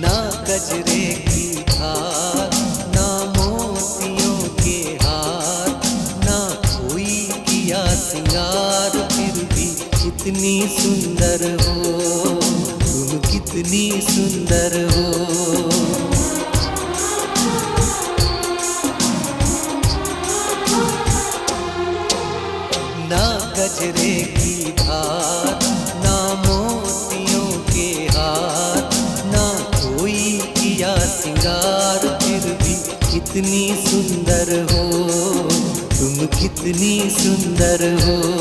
ना गजरे की धार, ना मोतियों के हार, ना कोई किया सिंगार, फिर भी कितनी सुंदर हो तुम, कितनी सुंदर हो। ना गजरे की धार, ना मोतियों के हार, ना कोई किया सिंगार, फिर भी कितनी सुंदर हो तुम, कितनी सुंदर हो।